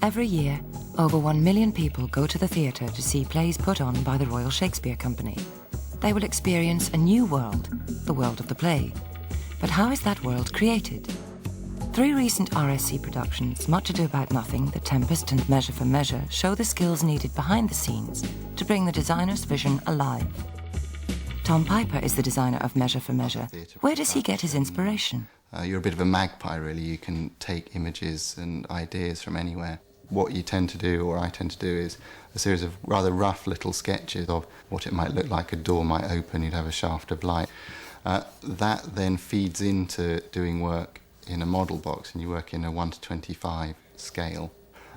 Every year, over 1 million people go to the theatre to see plays put on by the Royal Shakespeare Company. They will experience a new world, the world of the play. But how is that world created? 3 recent RSC productions, Much Ado About Nothing, The Tempest and Measure for Measure, show the skills needed behind the scenes to bring the designer's vision alive. Tom Piper is the designer of Measure for Measure. Where does he get his inspiration? You're a bit of a magpie, really. You can take images and ideas from anywhere. What you tend to do, or I tend to do, is a series of rather rough little sketches of what it might look like. A door might open, you'd have a shaft of light. That then feeds into doing work in a model box, and you work in a 1:25 scale.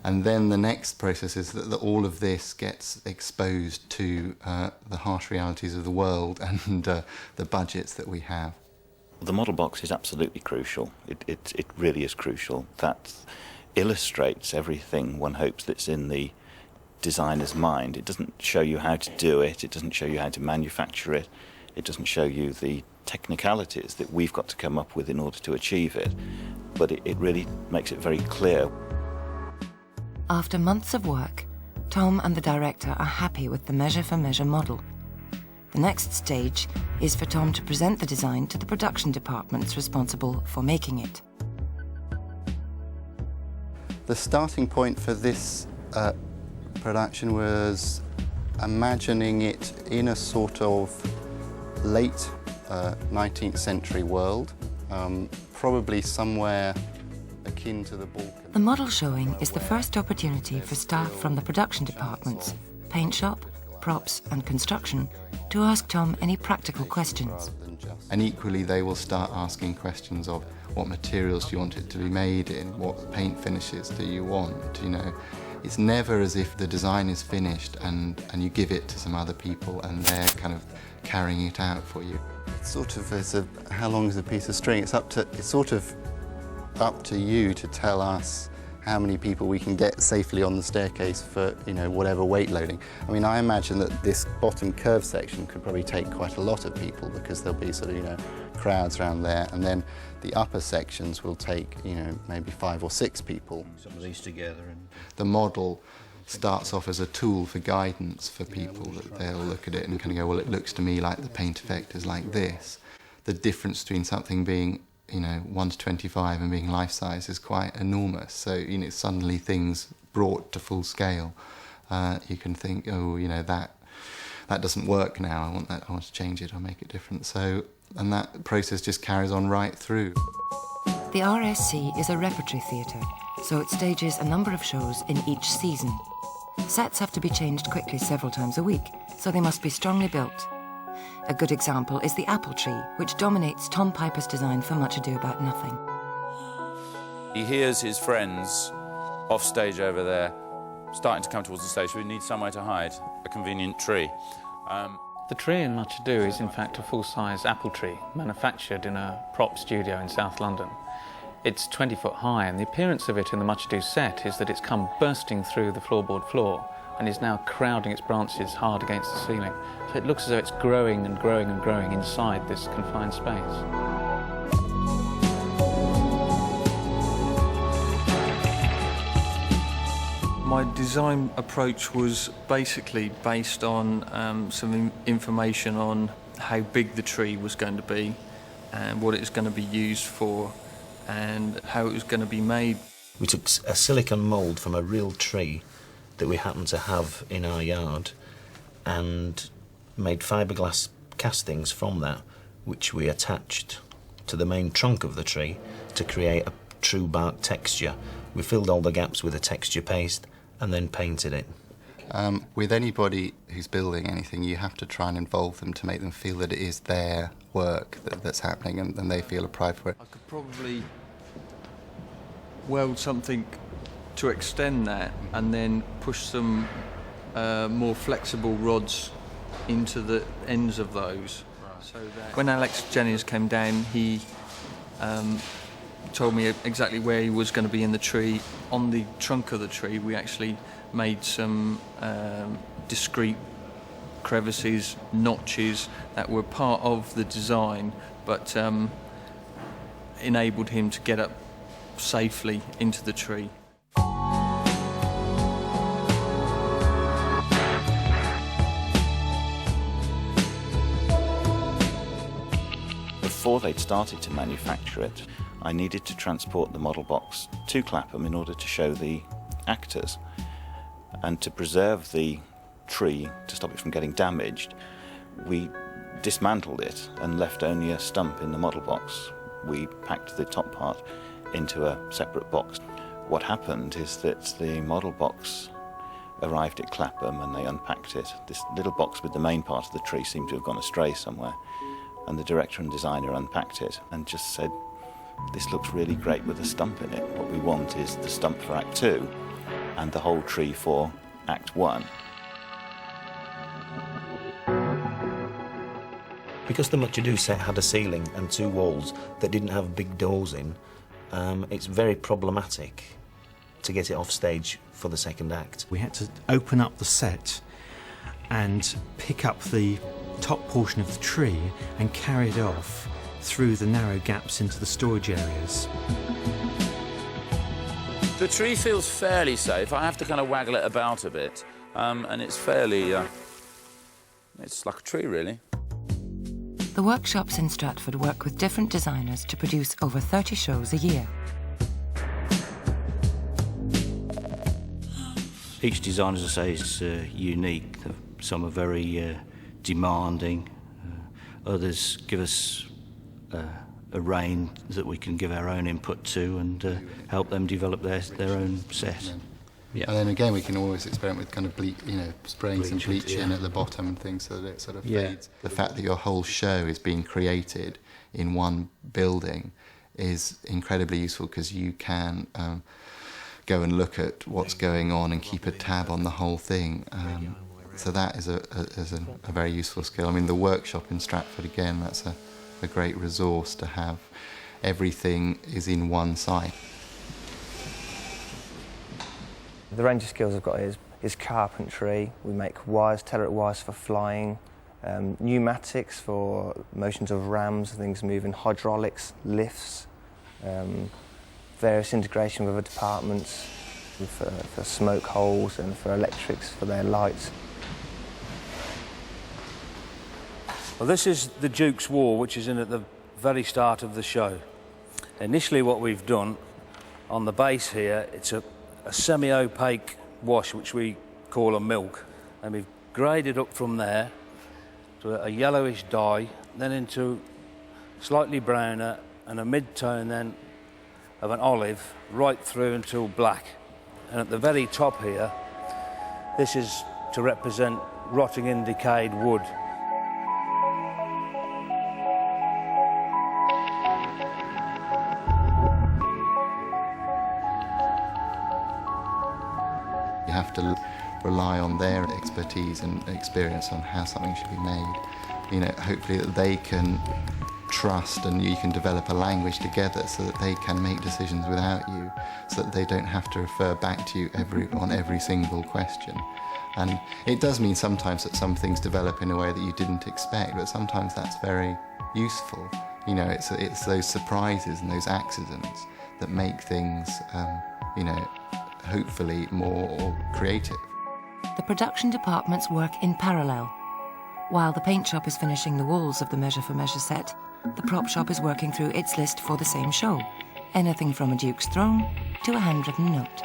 And then the next process is that all of this gets exposed to the harsh realities of the world and the budgets that we have. The model box is absolutely crucial. It really is crucial. That illustrates everything one hopes that's in the designer's mind. It doesn't show you how to do it. It doesn't show you how to manufacture it. It doesn't show you the technicalities that we've got to come up with in order to achieve it. But it really makes it very clear. After months of work, Tom and the director are happy with the Measure for Measure model. The next stage is for Tom to present the design to the production departments responsible for making it. The starting point for this production was imagining it in a sort of late 19th century world, probably somewhere akin to the Balkans. The model showing is the first opportunity for staff from the production departments, paint shop, props and construction, to ask Tom any practical questions. And equally they will start asking questions of what materials do you want it to be made in, what paint finishes do you want, you know. It's never as if the design is finished and you give it to some other people and they're kind of carrying it out for you. It's sort of as a, how long is a piece of string? It's sort of up to you to tell us how many people we can get safely on the staircase for, you know, whatever weight loading. I mean, I imagine that this bottom curve section could probably take quite a lot of people because there'll be sort of, you know, crowds around there, and then the upper sections will take, you know, maybe 5 or 6 people. Some of these together. And the model starts off as a tool for guidance for people, that they'll look at it and kind of go, well, it looks to me like the paint effect is like this. The difference between something being, you know, 1:25 and being life-size is quite enormous. So, you know, suddenly things brought to full scale, you can think, oh, you know, that doesn't work now, I want to change it, I'll make it different. So, and that process just carries on right through. The RSC is a repertory theatre, so it stages a number of shows in each season. Sets have to be changed quickly several times a week, so they must be strongly built. A good example is the apple tree, which dominates Tom Piper's design for Much Ado About Nothing. He hears his friends off stage over there starting to come towards the stage. We need somewhere to hide, a convenient tree. The tree in Much Ado is in fact a full-size apple tree manufactured in a prop studio in South London. It's 20 foot high, and the appearance of it in the Much Ado set is that it's come bursting through the floorboard floor and is now crowding its branches hard against the ceiling. So it looks as though it's growing and growing and growing inside this confined space. My design approach was basically based on some information on how big the tree was going to be and what it was going to be used for and how it was going to be made. we took a silicone mould from a real tree that we happened to have in our yard and made fiberglass castings from that, which we attached to the main trunk of the tree to create a true bark texture. We filled all the gaps with a texture paste and then painted it. With anybody who's building anything, you have to try and involve them to make them feel that it is their work that's happening and they feel a pride for it. I could probably weld something to extend that and then push some more flexible rods into the ends of those. Right. So that when Alex Jennings came down, he told me exactly where he was going to be in the tree. On the trunk of the tree, we actually made some discrete crevices, notches that were part of the design, but enabled him to get up safely into the tree. before they'd started to manufacture it, I needed to transport the model box to Clapham in order to show the actors. And to preserve the tree, to stop it from getting damaged, we dismantled it and left only a stump in the model box. We packed the top part into a separate box. What happened is that the model box arrived at Clapham and they unpacked it. This little box with the main part of the tree seemed to have gone astray somewhere, and the director and designer unpacked it and just said, "This looks really great with a stump in it. What we want is the stump for Act 2 and the whole tree for Act 1. Because the Much Ado set had a ceiling and 2 walls that didn't have big doors in, it's very problematic to get it off stage for the second act. We had to open up the set and pick up the top portion of the tree and carry it off through the narrow gaps into the storage areas. The tree feels fairly safe. I have to kind of waggle it about a bit, and it's fairly... it's like a tree, really. The workshops in Stratford work with different designers to produce over 30 shows a year. Each design, as I say, is unique. Some are very demanding. Others give us a range that we can give our own input to and help them develop their own set. Yeah. And then again, we can always experiment with kind of spraying some bleach in at the bottom and things so that it sort of fades. The fact that your whole show is being created in one building is incredibly useful because you can go and look at what's going on and keep a tab on the whole thing. So that is a very useful skill. I mean, the workshop in Stratford, again, that's a great resource to have. Everything is in one site. The range of skills I've got is carpentry. We make wires, tellurate wires for flying, pneumatics for motions of rams, things moving, hydraulics, lifts, various integration with other departments for smoke holes and for electrics for their lights. Well, this is the Duke's wall, which is in at the very start of the show. Initially what we've done on the base here, it's a semi-opaque wash, which we call a milk, and we've graded up from there to a yellowish dye, then into slightly browner and a mid-tone then of an olive, right through until black. And at the very top here, this is to represent rotting and decayed wood. You have to rely on their expertise and experience on how something should be made. You know, hopefully that they can trust and you can develop a language together so that they can make decisions without you, so that they don't have to refer back to you on every single question. And it does mean sometimes that some things develop in a way that you didn't expect, but sometimes that's very useful. You know, it's those surprises and those accidents that make things, you know, hopefully more creative. The production departments work in parallel. While the paint shop is finishing the walls of the Measure for Measure set, the prop shop is working through its list for the same show. Anything from a Duke's throne to a handwritten note.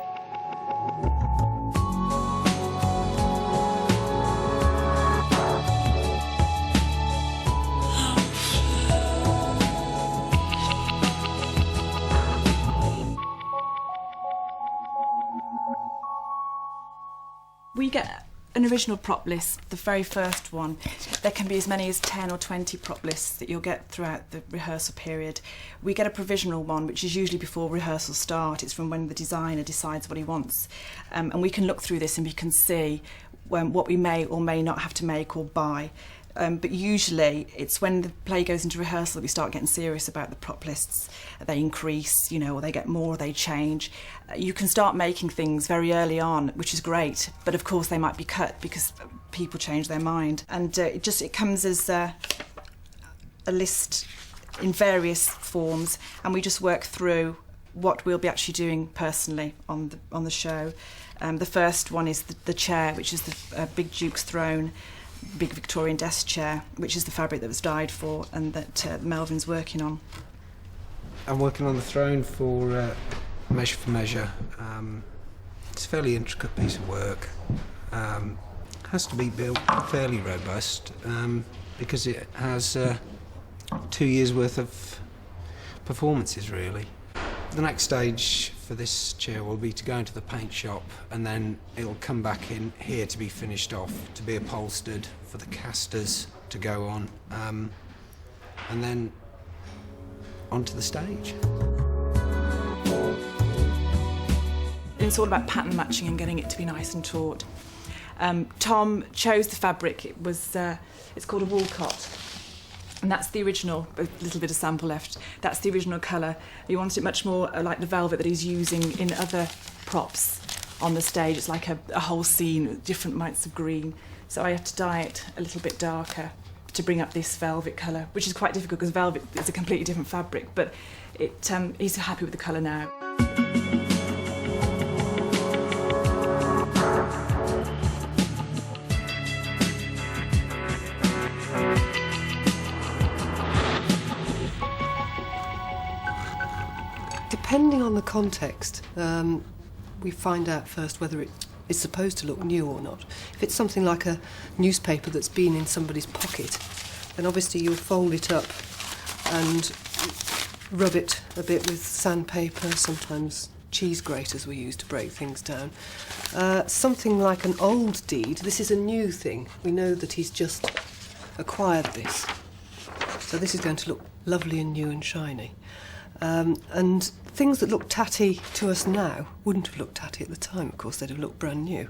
We get an original prop list, the very first one. There can be as many as 10 or 20 prop lists that you'll get throughout the rehearsal period. We get a provisional one, which is usually before rehearsal start. It's from when the designer decides what he wants. And we can look through this and we can see what we may or may not have to make or buy. But usually it's when the play goes into rehearsal that we start getting serious about the prop lists. They increase, you know, or they get more, or they change. You can start making things very early on, which is great, but of course they might be cut because people change their mind. And it comes as a list in various forms, and we just work through what we'll be actually doing personally on the show. The first one is the chair, which is the big Duke's throne. big Victorian desk chair, which is the fabric that was dyed for and that Melvin's working on. I'm working on the throne for Measure for Measure. It's a fairly intricate piece of work. Has to be built fairly robust because it has 2 years worth of performances really. The next stage for this chair will be to go into the paint shop, and then it'll come back in here to be finished off, to be upholstered, for the casters to go on, and then onto the stage. It's all about pattern matching and getting it to be nice and taut. Tom chose the fabric. It's called a woolcott. And that's the original, a little bit of sample left, that's the original colour. He wanted it much more like the velvet that he's using in other props on the stage. It's like a whole scene with different mites of green. So I have to dye it a little bit darker to bring up this velvet colour, which is quite difficult because velvet is a completely different fabric, but he's happy with the colour now. Depending on the context, we find out first whether it is supposed to look new or not. If it's something like a newspaper that's been in somebody's pocket, then obviously you'll fold it up and rub it a bit with sandpaper, sometimes cheese graters were used to break things down. Something like an old deed, this is a new thing. We know that he's just acquired this. So this is going to look lovely and new and shiny. And things that look tatty to us now wouldn't have looked tatty at the time, of course, they'd have looked brand new.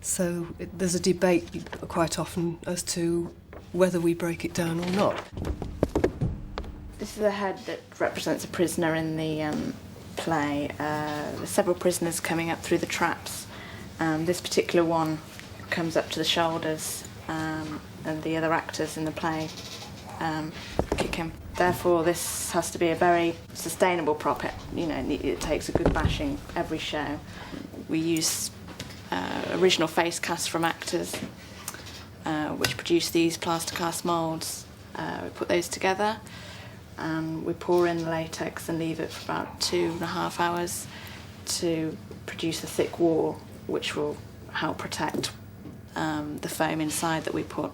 So there's a debate quite often as to whether we break it down or not. This is a head that represents a prisoner in the play. There's several prisoners coming up through the traps. This particular one comes up to the shoulders, and the other actors in the play kick him. Therefore, this has to be a very sustainable prop. It takes a good bashing every show. We use original face casts from actors, which produce these plaster cast moulds. We put those together, and we pour in the latex and leave it for about 2.5 hours to produce a thick wall, which will help protect the foam inside that we put.